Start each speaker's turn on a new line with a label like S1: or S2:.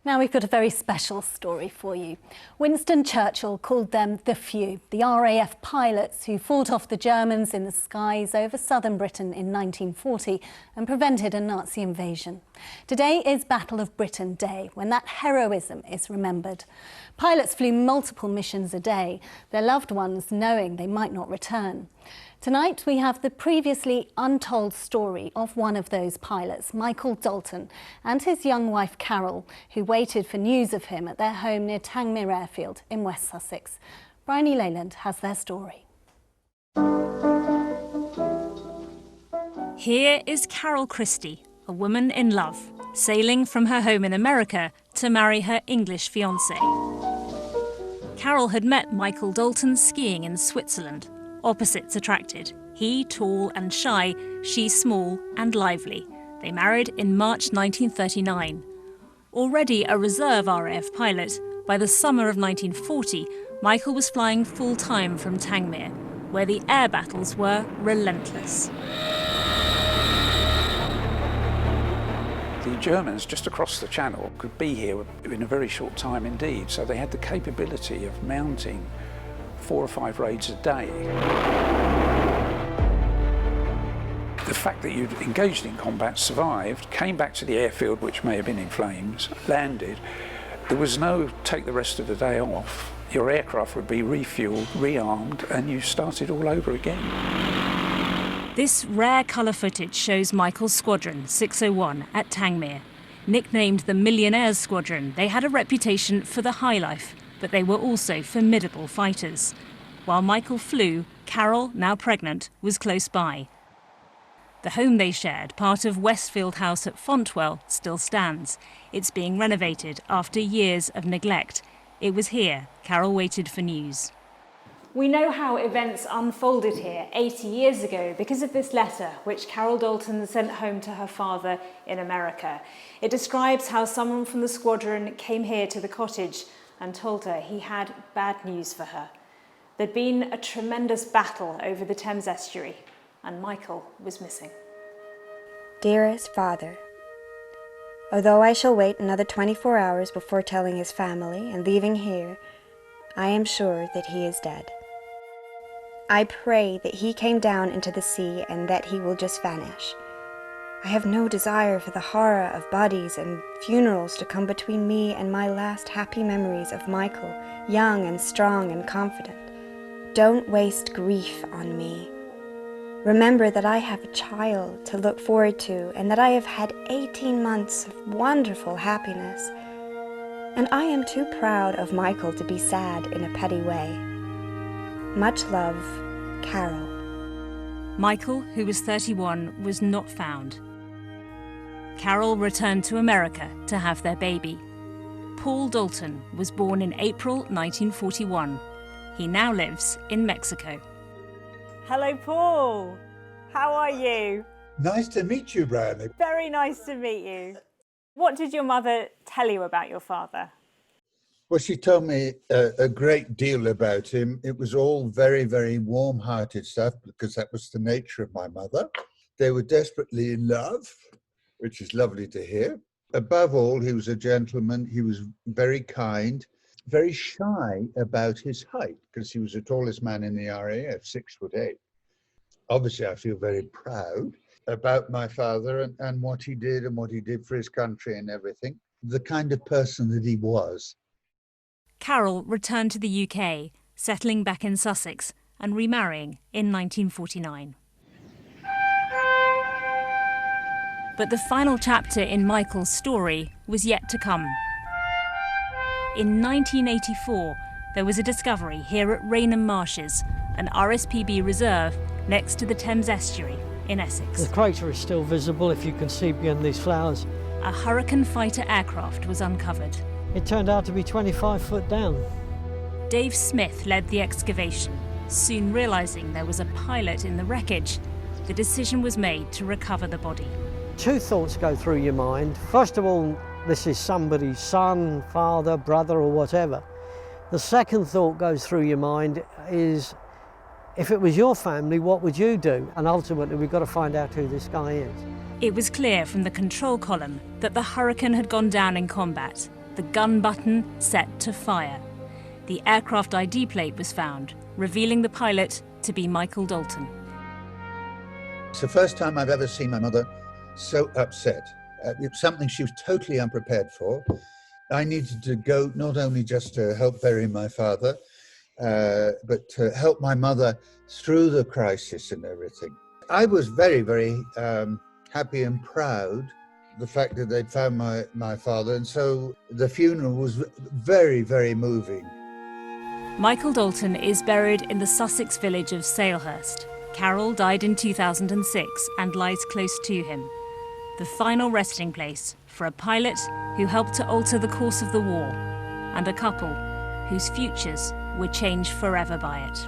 S1: Now we've got a very special story for you. Winston Churchill called them the Few, the RAF pilots who fought off the Germans in the skies over southern Britain in 1940 and prevented a Nazi invasion. Today is Battle of Britain Day, when that heroism is remembered. Pilots flew multiple missions a day, their loved ones knowing they might not return. Tonight we have the previously untold story of one of those pilots, Michael Dalton, and his young wife Carol, who waited for news of him at their home near Tangmere Airfield in West Sussex. Bryony Leyland has their story.
S2: Here is Carol Christie, a woman in love, sailing from her home in America to marry her English fiancé. Carol had met Michael Dalton skiing in Switzerland. Opposites attracted. He tall and shy, she small and lively. They married in March 1939. Already a reserve RAF pilot, by the summer of 1940, Michael was flying full-time from Tangmere, where the air battles were relentless.
S3: The Germans just across the channel could be here in a very short time indeed, so they had the capability of mounting 4 or 5 raids a day. The fact that you'd engaged in combat, survived, came back to the airfield, which may have been in flames, landed, there was no take the rest of the day off. Your aircraft would be refueled, rearmed, and you started all over again.
S2: This rare colour footage shows Michael's squadron, 601, at Tangmere. Nicknamed the Millionaires Squadron, they had a reputation for the high life, but they were also formidable fighters. While Michael flew, Carol, now pregnant, was close by. The home they shared, part of Westfield House at Fontwell, still stands. It's being renovated after years of neglect. It was here Carol waited for news.
S4: We know how events unfolded here 80 years ago because of this letter which Carol Dalton sent home to her father in America. It describes how someone from the squadron came here to the cottage and told her he had bad news for her. There'd been a tremendous battle over the Thames estuary, and Michael was missing.
S5: Dearest Father, although I shall wait another 24 hours before telling his family and leaving here, I am sure that he is dead. I pray that he came down into the sea and that he will just vanish. I have no desire for the horror of bodies and funerals to come between me and my last happy memories of Michael, young and strong and confident. Don't waste grief on me. Remember that I have a child to look forward to and that I have had 18 months of wonderful happiness. And I am too proud of Michael to be sad in a petty way. Much love, Carol.
S2: Michael, who was 31, was not found. Carol returned to America to have their baby. Paul Dalton was born in April 1941. He now lives in Mexico.
S4: Hello, Paul. How are you?
S6: Nice to meet you, Bradley.
S4: Very nice to meet you. What did your mother tell you about your father?
S6: Well, she told me a great deal about him. It was all very, very warm-hearted stuff because that was the nature of my mother. They were desperately in love, which is lovely to hear. Above all, he was a gentleman. He was very kind, very shy about his height because he was the tallest man in the RAF, 6'8". Obviously, I feel very proud about my father and what he did for his country and everything. The kind of person that he was.
S2: Carol returned to the UK, settling back in Sussex and remarrying in 1949. But the final chapter in Michael's story was yet to come. In 1984, there was a discovery here at Rainham Marshes, an RSPB reserve next to the Thames estuary in Essex.
S7: The crater is still visible if you can see beyond these flowers.
S2: A Hurricane fighter aircraft was uncovered.
S7: It turned out to be 25 foot down.
S2: Dave Smith led the excavation. Soon realising there was a pilot in the wreckage, the decision was made to recover the body.
S7: 2 thoughts go through your mind. First of all, this is somebody's son, father, brother, or whatever. The second thought goes through your mind is, if it was your family, what would you do? And ultimately, we've got to find out who this guy is.
S2: It was clear from the control column that the Hurricane had gone down in combat. the gun button set to fire. The aircraft ID plate was found, revealing the pilot to be Michael Dalton.
S6: It's the first time I've ever seen my mother so upset. It's something she was totally unprepared for. I needed to go not only just to help bury my father, but to help my mother through the crisis and everything. I was very, very happy and proud the fact that they'd found my father, and so the funeral was very, very moving.
S2: Michael Dalton is buried in the Sussex village of Salehurst. Carol died in 2006 and lies close to him. The final resting place for a pilot who helped to alter the course of the war, and a couple whose futures were changed forever by it.